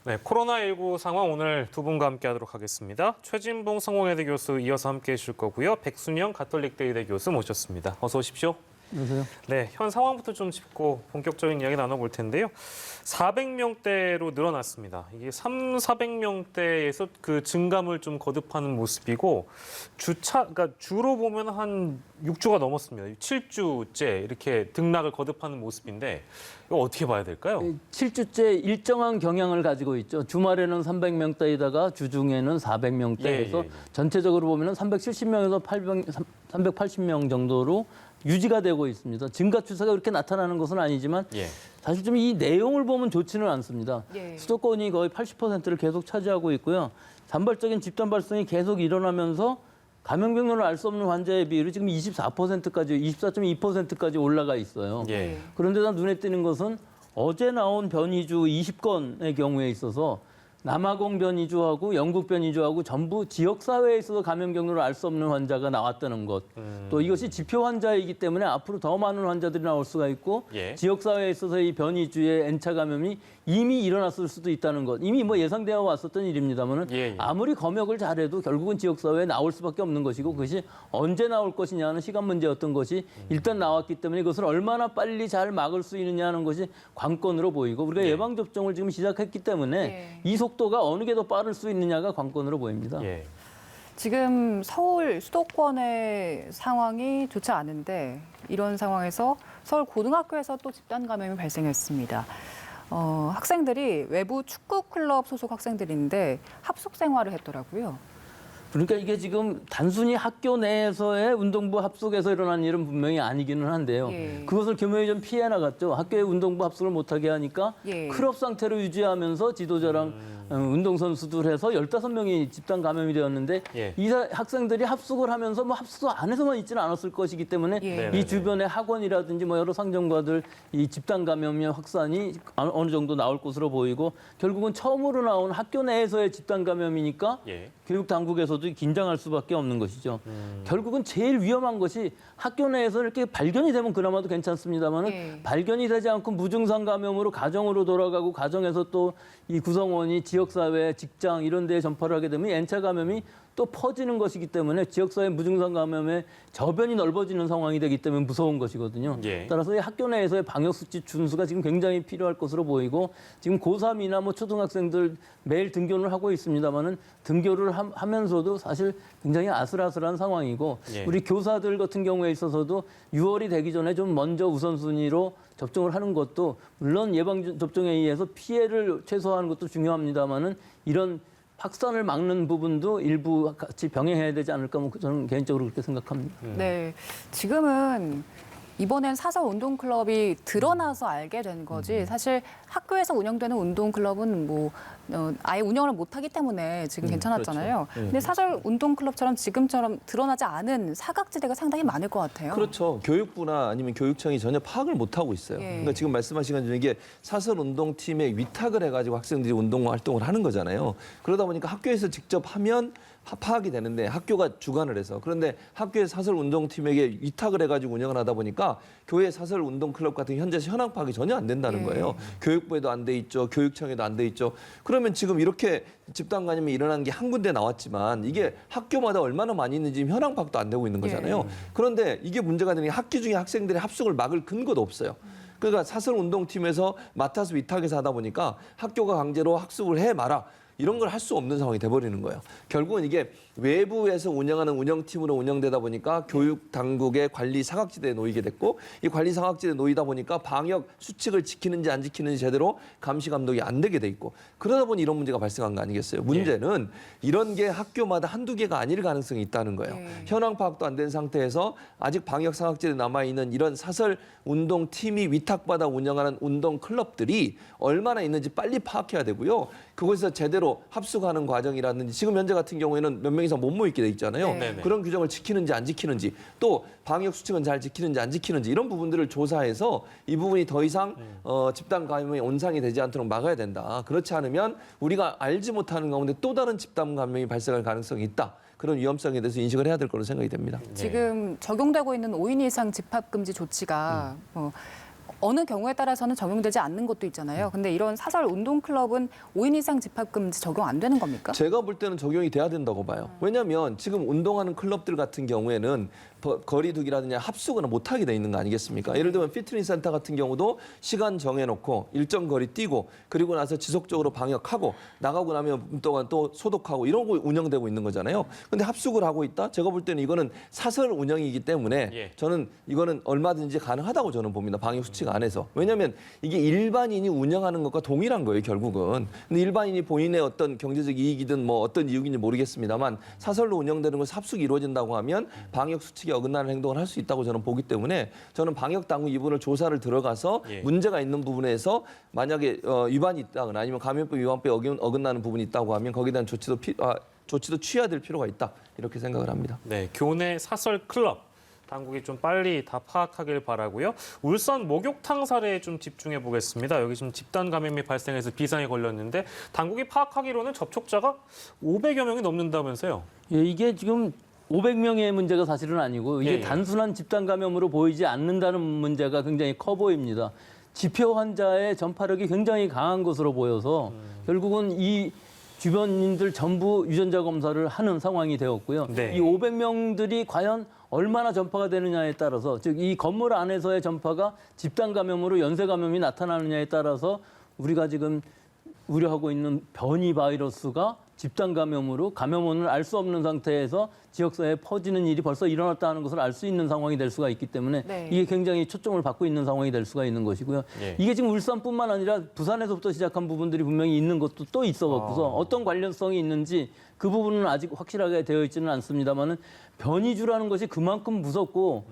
네, 코로나19 상황 오늘 두 분과 함께하도록 하겠습니다. 최진봉 성공회대 교수 이어서 함께해 주실 거고요. 백순영 가톨릭대 의대 교수 모셨습니다. 어서 오십시오. 안녕하세요. 네, 현 상황부터 좀 짚고 본격적인 이야기 나눠볼 텐데요. 400명대로 늘어났습니다. 이게 400명대에서 그 증감을 좀 거듭하는 모습이고 그러니까 주로 보면 한 6주가 넘었습니다. 7주째 이렇게 등락을 거듭하는 모습인데 이거 어떻게 봐야 될까요? 7주째 일정한 경향을 가지고 있죠. 주말에는 300명대에다가 주중에는 400명대에서 전체적으로 보면 370명에서 380명 정도로 유지가 되고 있습니다. 증가 추세가 그렇게 나타나는 것은 아니지만 사실 좀 이 내용을 보면 좋지는 않습니다. 수도권이 거의 80%를 계속 차지하고 있고요. 산발적인 집단 발생이 계속 일어나면서 감염 경로를 알 수 없는 환자의 비율이 지금 24%까지, 24.2%까지 올라가 있어요. 그런데 눈에 띄는 것은 어제 나온 변이주 20건의 경우에 있어서 남아공 변이주하고 영국 변이주하고 전부 지역사회에 있어서 감염 경로를 알 수 없는 환자가 나왔다는 것. 또 이것이 지표 환자이기 때문에 앞으로 더 많은 환자들이 나올 수가 있고 지역사회에 있어서 이 변이주의 N차 감염이 이미 일어났을 수도 있다는 것. 이미 뭐 예상되어 왔었던 일입니다만 아무리 검역을 잘해도 결국은 지역사회에 나올 수밖에 없는 것이고 그것이 언제 나올 것이냐는 시간 문제였던 것이 일단 나왔기 때문에 이것을 얼마나 빨리 잘 막을 수 있느냐 하는 것이 관건으로 보이고 우리가 예방접종을 지금 시작했기 때문에 이 속도가 어느 게 더 빠를 수 있느냐가 관건으로 보입니다. 지금 서울 수도권의 상황이 좋지 않은데 이런 상황에서 서울 고등학교에서 또 집단 감염이 발생했습니다. 학생들이 외부 축구 클럽 소속 학생들인데 합숙 생활을 했더라고요. 그러니까 이게 지금 단순히 학교 내에서의 운동부 합숙에서 일어난 일은 분명히 아니기는 한데요. 그것을 교묘히 좀 피해 나갔죠. 학교에 운동부 합숙을 못하게 하니까 클럽 상태로 유지하면서 지도자랑 운동선수들 해서 15명이 집단 감염이 되었는데 이 학생들이 합숙을 하면서 뭐 합숙 안에서만 있지는 않았을 것이기 때문에 이 주변의 학원이라든지 뭐 여러 상점가들 이 집단 감염의 확산이 어느 정도 나올 것으로 보이고 결국은 처음으로 나온 학교 내에서의 집단 감염이니까 교육 당국에서도 긴장할 수밖에 없는 것이죠. 결국은 제일 위험한 것이 학교 내에서 이렇게 발견이 되면 그나마도 괜찮습니다만 발견이 되지 않고 무증상 감염으로 가정으로 돌아가고 가정에서 또 이 구성원이 지역사회, 직장 이런 데에 전파를 하게 되면 N차 감염이 또 퍼지는 것이기 때문에 지역사회 무증상 감염의 저변이 넓어지는 상황이 되기 때문에 무서운 것이거든요. 따라서 이 학교 내에서의 방역수칙 준수가 지금 굉장히 필요할 것으로 보이고 지금 고3이나 뭐 초등학생들 매일 등교를 하고 있습니다만은 등교를 하면서도 사실 굉장히 아슬아슬한 상황이고 우리 교사들 같은 경우에 있어서도 6월이 되기 전에 좀 먼저 우선순위로 접종을 하는 것도 물론 예방접종에 의해서 피해를 최소화하는 것도 중요합니다만은 이런 확산을 막는 부분도 일부 같이 병행해야 되지 않을까 저는 개인적으로 그렇게 생각합니다. 네, 지금은 이번엔 사설 운동클럽이 드러나서 알게 된 거지 사실 학교에서 운영되는 운동클럽은 뭐 아예 운영을 못하기 때문에 지금 괜찮았잖아요. 그렇죠. 근데 사설 운동클럽처럼 지금처럼 드러나지 않은 사각지대가 상당히 많을 것 같아요. 그렇죠. 교육부나 아니면 교육청이 전혀 파악을 못하고 있어요. 그러니까 지금 말씀하신 것처럼 이게 사설 운동팀에 위탁을 해가지고 학생들이 운동 활동을 하는 거잖아요. 그러다 보니까 학교에서 직접 하면 파악이 되는데 학교가 주관을 해서 그런데 학교의 사설 운동팀에게 위탁을 해가지고 운영을 하다 보니까 교회 사설 운동클럽 같은 현재 현황 파악이 전혀 안 된다는 거예요. 교육부에도 안 돼 있죠. 교육청에도 안 돼 있죠. 그러면 지금 이렇게 집단 감염이 일어난 게 한 군데 나왔지만 이게 학교마다 얼마나 많이 있는지 현황 파악도 안 되고 있는 거잖아요. 그런데 이게 문제가 되는 게 학교 중에 학생들의 합숙을 막을 근거도 없어요. 그러니까 사설 운동팀에서 맡아서 위탁해서 하다 보니까 학교가 강제로 학습을 해 마라. 이런 걸 할 수 없는 상황이 돼버리는 거예요. 결국은 이게 외부에서 운영하는 운영팀으로 운영되다 보니까 교육 당국의 관리 사각지대에 놓이게 됐고 이 관리 사각지대에 놓이다 보니까 방역 수칙을 지키는지 안 지키는지 제대로 감시 감독이 안 되게 돼 있고 그러다 보니 이런 문제가 발생한 거 아니겠어요? 문제는 이런 게 학교마다 한두 개가 아닐 가능성이 있다는 거예요. 현황 파악도 안 된 상태에서 아직 방역 사각지대에 남아있는 이런 사설 운동팀이 위탁받아 운영하는 운동 클럽들이 얼마나 있는지 빨리 파악해야 되고요. 그곳에서 제대로 합숙하는 과정이라든지 지금 현재 같은 경우에는 몇 명이서 못 모이게 돼 있잖아요. 그런 규정을 지키는지 안 지키는지 또 방역 수칙은 잘 지키는지 안 지키는지 이런 부분들을 조사해서 이 부분이 더 이상 집단 감염의 온상이 되지 않도록 막아야 된다. 그렇지 않으면 우리가 알지 못하는 가운데 또 다른 집단 감염이 발생할 가능성이 있다. 그런 위험성에 대해서 인식을 해야 될 거로 생각이 됩니다. 지금 적용되고 있는 5인 이상 집합금지 조치가 어느 경우에 따라서는 적용되지 않는 것도 있잖아요. 근데 이런 사설 운동 클럽은 5인 이상 집합 금지 적용 안 되는 겁니까? 제가 볼 때는 적용이 돼야 된다고 봐요. 왜냐하면 지금 운동하는 클럽들 같은 경우에는 거리두기라든지 합숙은 못하게 돼 있는 거 아니겠습니까? 예를 들면 피트니스 센터 같은 경우도 시간 정해놓고 일정 거리 뛰고 그리고 나서 지속적으로 방역하고 나가고 나면 동안 또 소독하고 이런 거 운영되고 있는 거잖아요. 근데 합숙을 하고 있다? 제가 볼 때는 이거는 사설 운영이기 때문에 예. 저는 이거는 얼마든지 가능하다고 저는 봅니다. 방역 수칙 안에서. 왜냐하면 이게 일반인이 운영하는 것과 동일한 거예요, 결국은. 근데 일반인이 본인의 어떤 경제적 이익이든 뭐 어떤 이유인지 모르겠습니다만 사설로 운영되는 것이 합숙이 이루어진다고 하면 방역 수칙에 어긋나는 행동을 할 수 있다고 저는 보기 때문에 저는 방역 당국 이분을 조사를 들어가서 예. 문제가 있는 부분에서 만약에 위반이 있다거나 아니면 감염법 위반법에 어긋나는 부분이 있다고 하면 거기에 대한 조치도 취해야 될 필요가 있다 이렇게 생각을 합니다. 네, 교내 사설 클럽 당국이 좀 빨리 다 파악하길 바라고요. 울산 목욕탕 사례에 좀 집중해 보겠습니다. 여기 지금 집단 감염이 발생해서 비상에 걸렸는데 당국이 파악하기로는 접촉자가 500여 명이 넘는다면서요. 예, 이게 지금 500명의 문제가 사실은 아니고 이게 예. 단순한 집단 감염으로 보이지 않는다는 문제가 굉장히 커 보입니다. 지표 환자의 전파력이 굉장히 강한 것으로 보여서 결국은 이 주변인들 전부 유전자 검사를 하는 상황이 되었고요. 네. 이 500명들이 과연 얼마나 전파가 되느냐에 따라서 즉 이 건물 안에서의 전파가 집단 감염으로 연쇄 감염이 나타나느냐에 따라서 우리가 지금 우려하고 있는 변이 바이러스가 집단 감염으로 감염원을 알 수 없는 상태에서 지역사회에 퍼지는 일이 벌써 일어났다는 것을 알 수 있는 상황이 될 수가 있기 때문에 네. 이게 굉장히 초점을 받고 있는 상황이 될 수가 있는 것이고요. 예. 이게 지금 울산뿐만 아니라 부산에서부터 시작한 부분들이 분명히 있는 것도 또 있어갖고서 어떤 관련성이 있는지 그 부분은 아직 확실하게 되어 있지는 않습니다만은 변이주라는 것이 그만큼 무섭고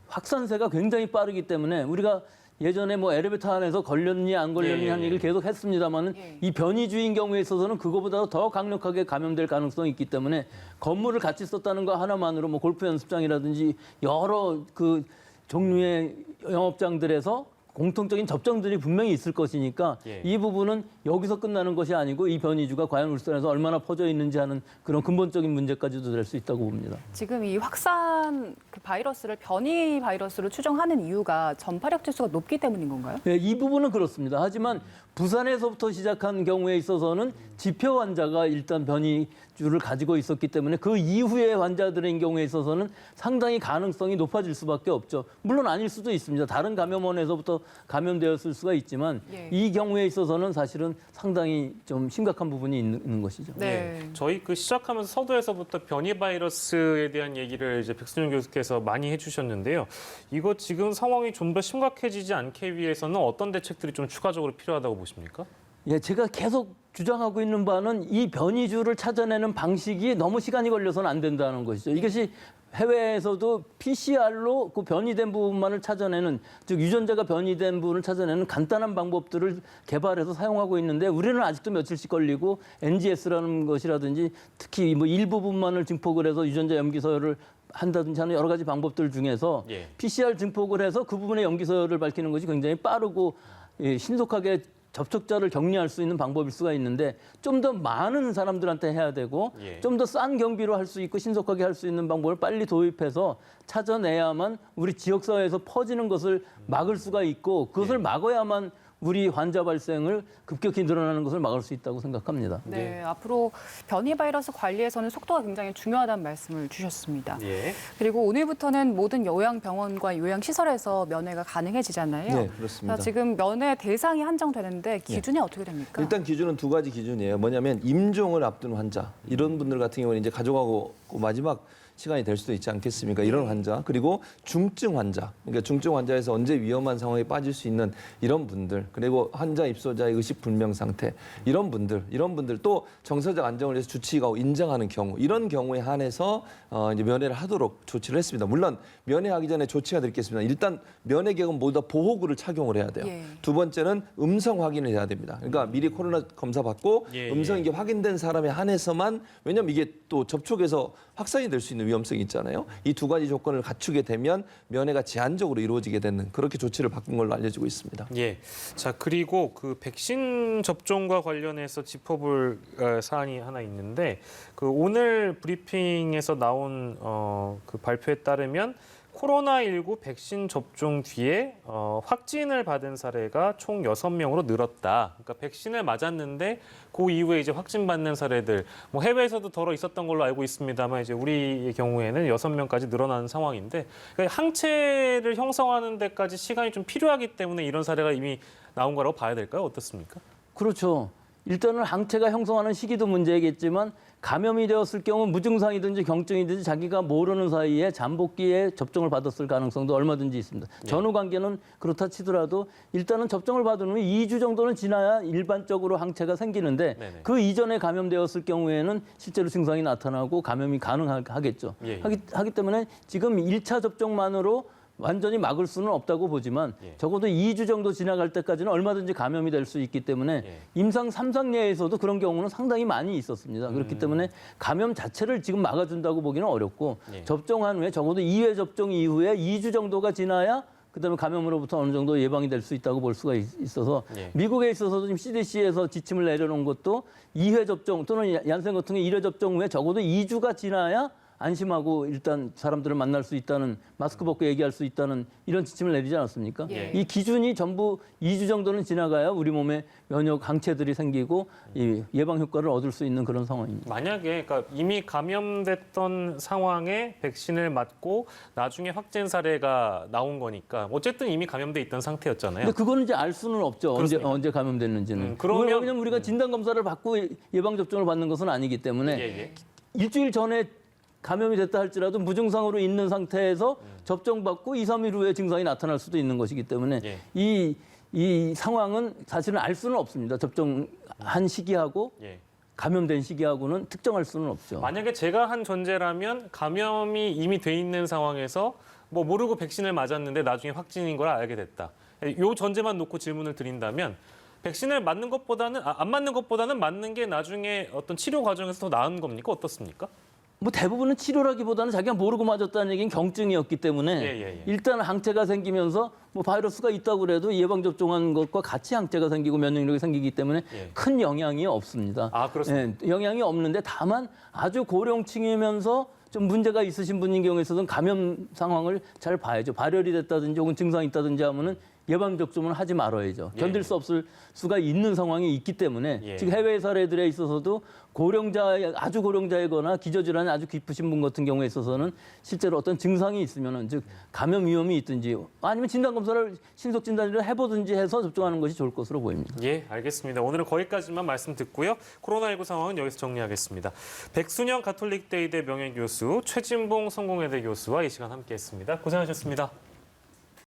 확산세가 굉장히 빠르기 때문에 우리가 예전에 뭐 엘리베이터 안에서 걸렸니 안 걸렸니 예, 하는 예. 얘기를 계속 했습니다만은 예. 이 변이주인 경우에 있어서는 그거보다 더 강력하게 감염될 가능성이 있기 때문에 건물을 같이 썼다는 거 하나만으로 뭐 골프 연습장이라든지 여러 그 종류의 영업장들에서 공통적인 접점들이 분명히 있을 것이니까 예. 이 부분은 여기서 끝나는 것이 아니고 이 변이주가 과연 울산에서 얼마나 퍼져 있는지 하는 그런 근본적인 문제까지도 될 수 있다고 봅니다. 지금 이 확산 그 바이러스를 변이 바이러스로 추정하는 이유가 전파력 지수가 높기 때문인 건가요? 네, 이 부분은 그렇습니다. 하지만 부산에서부터 시작한 경우에 있어서는 지표 환자가 일단 변이주를 가지고 있었기 때문에 그 이후의 환자들의 경우에 있어서는 상당히 가능성이 높아질 수밖에 없죠. 물론 아닐 수도 있습니다. 다른 감염원에서부터 감염되었을 수가 있지만 예. 이 경우에 있어서는 사실은 상당히 좀 심각한 부분이 있는 것이죠. 네. 예, 저희 그 시작하면서 서두에서부터 변이 바이러스에 대한 얘기를 이제 백순영 교수께서 많이 해주셨는데요. 이거 지금 상황이 좀 더 심각해지지 않게 위해서는 어떤 대책들이 좀 추가적으로 필요하다고 보십니까? 예, 제가 계속 주장하고 있는 바는 이 변이주를 찾아내는 방식이 너무 시간이 걸려서는 안 된다는 것이죠. 이것이 해외에서도 PCR로 그 변이된 부분만을 찾아내는, 즉 유전자가 변이된 부분을 찾아내는 간단한 방법들을 개발해서 사용하고 있는데 우리는 아직도 며칠씩 걸리고 NGS라는 것이라든지 특히 뭐 일부분만을 증폭을 해서 유전자 염기 서열을 한다든지 하는 여러 가지 방법들 중에서 예. PCR 증폭을 해서 그 부분의 염기 서열을 밝히는 것이 굉장히 빠르고 신속하게 접촉자를 격리할 수 있는 방법일 수가 있는데 좀 더 많은 사람들한테 해야 되고 예. 좀 더 싼 경비로 할 수 있고 신속하게 할 수 있는 방법을 빨리 도입해서 찾아내야만 우리 지역사회에서 퍼지는 것을 막을 수가 있고 그것을 막아야만 우리 환자 발생을 급격히 늘어나는 것을 막을 수 있다고 생각합니다. 네, 앞으로 변이 바이러스 관리에서는 속도가 굉장히 중요하다는 말씀을 주셨습니다. 예. 그리고 오늘부터는 모든 요양병원과 요양시설에서 면회가 가능해지잖아요. 네, 그렇습니다. 지금 면회 대상이 한정되는데 기준이 어떻게 됩니까? 일단 기준은 두 가지 기준이에요. 뭐냐면 임종을 앞둔 환자 이런 분들 같은 경우는 이제 가져가고 마지막 시간이 될 수도 있지 않겠습니까? 이런 환자 그리고 중증 환자 그러니까 중증 환자에서 언제 위험한 상황에 빠질 수 있는 이런 분들 그리고 환자 입소자의 의식 불명 상태 이런 분들 또 정서적 안정을 위해서 주치의가 인정하는 경우 이런 경우에 한해서 이제 면회를 하도록 조치를 했습니다. 물론 면회하기 전에 조치가 드리겠습니다. 일단 면회 객은 모두 다 보호구를 착용을 해야 돼요. 예. 두 번째는 음성 확인을 해야 됩니다. 그러니까 미리 코로나 검사 받고 예, 음성이 이게 확인된 사람에 한해서만 왜냐하면 이게 또 접촉에서 확산이 될 수 있는 위험성이 있잖아요. 이 두 가지 조건을 갖추게 되면 면회가 제한적으로 이루어지게 되는 그렇게 조치를 바꾼 걸로 알려지고 있습니다. 예. 자, 그리고 그 백신 접종과 관련해서 짚어볼 사안이 하나 있는데 그 오늘 브리핑에서 나온 그 발표에 따르면 코로나19 백신 접종 뒤에 확진을 받은 사례가 총 6명으로 늘었다. 그러니까 백신을 맞았는데 그 이후에 이제 확진받는 사례들, 뭐 해외에서도 더러 있었던 걸로 알고 있습니다만 이제 우리의 경우에는 6명까지 늘어나는 상황인데, 그러니까 항체를 형성하는 데까지 시간이 좀 필요하기 때문에 이런 사례가 이미 나온 거라고 봐야 될까요? 어떻습니까? 그렇죠. 일단은 항체가 형성하는 시기도 문제겠지만 감염이 되었을 경우 무증상이든지 경증이든지 자기가 모르는 사이에 잠복기에 접종을 받았을 가능성도 얼마든지 있습니다. 전후 관계는 그렇다 치더라도 일단은 접종을 받은 후 2주 정도는 지나야 일반적으로 항체가 생기는데 네네. 그 이전에 감염되었을 경우에는 실제로 증상이 나타나고 감염이 가능하겠죠. 예. 하기 때문에 지금 1차 접종만으로 완전히 막을 수는 없다고 보지만 적어도 2주 정도 지나갈 때까지는 얼마든지 감염이 될 수 있기 때문에 임상 3상 내에서도 그런 경우는 상당히 많이 있었습니다. 그렇기 때문에 감염 자체를 지금 막아준다고 보기는 어렵고 접종한 후에 적어도 2회 접종 이후에 2주 정도가 지나야 그다음에 감염으로부터 어느 정도 예방이 될 수 있다고 볼 수가 있어서 미국에 있어서도 지금 CDC에서 지침을 내려놓은 것도 2회 접종 또는 얀센 같은 게 1회 접종 후에 적어도 2주가 지나야 안심하고 일단 사람들을 만날 수 있다는, 마스크 벗고 얘기할 수 있다는 이런 지침을 내리지 않았습니까? 이 기준이 전부 2주 정도는 지나가야 우리 몸에 면역 항체들이 생기고 이 예방 효과를 얻을 수 있는 그런 상황입니다. 만약에 그러니까 이미 감염됐던 상황에 백신을 맞고 나중에 확진 사례가 나온 거니까 어쨌든 이미 감염돼 있던 상태였잖아요. 근데 그거는 이제 알 수는 없죠. 언제 감염됐는지는. 그러면 왜냐면 우리가 진단 검사를 받고 예방 접종을 받는 것은 아니기 때문에 일주일 전에 감염이 됐다 할지라도 무증상으로 있는 상태에서 접종받고 2, 3일 후에 증상이 나타날 수도 있는 것이기 때문에 이 상황은 사실은 알 수는 없습니다. 접종한 시기하고 감염된 시기하고는 특정할 수는 없죠. 만약에 제가 한 전제라면 감염이 이미 돼 있는 상황에서 뭐 모르고 백신을 맞았는데 나중에 확진인 걸 알게 됐다. 이 전제만 놓고 질문을 드린다면 백신을 맞는 것보다는 안 맞는 것보다는 맞는 게 나중에 어떤 치료 과정에서 더 나은 겁니까? 어떻습니까? 뭐 대부분은 치료라기보다는 자기가 모르고 맞았다는 얘기는 경증이었기 때문에 일단 항체가 생기면서 뭐 바이러스가 있다고 그래도 예방 접종한 것과 같이 항체가 생기고 면역력이 생기기 때문에 큰 영향이 없습니다. 아, 그렇습니다. 영향이 없는데 다만 아주 고령층이면서 좀 문제가 있으신 분인 경우에 있어서는 감염 상황을 잘 봐야죠. 발열이 됐다든지 혹은 증상이 있다든지 하면은 예방 접종은 하지 말아야죠. 견딜 수 없을 수가 있는 상황이 있기 때문에 지금 해외 사례들에 있어서도 아주 고령자이거나 기저질환이 아주 깊으신 분 같은 경우에 있어서는 실제로 어떤 증상이 있으면은 즉 감염 위험이 있든지 아니면 진단 검사를 신속 진단을 해보든지 해서 접종하는 것이 좋을 것으로 보입니다. 예, 알겠습니다. 오늘은 거기까지만 말씀 듣고요. 코로나19 상황은 여기서 정리하겠습니다. 백순영 가톨릭대의대 명예교수, 최진봉 성공회대 교수와 이 시간 함께했습니다. 고생하셨습니다.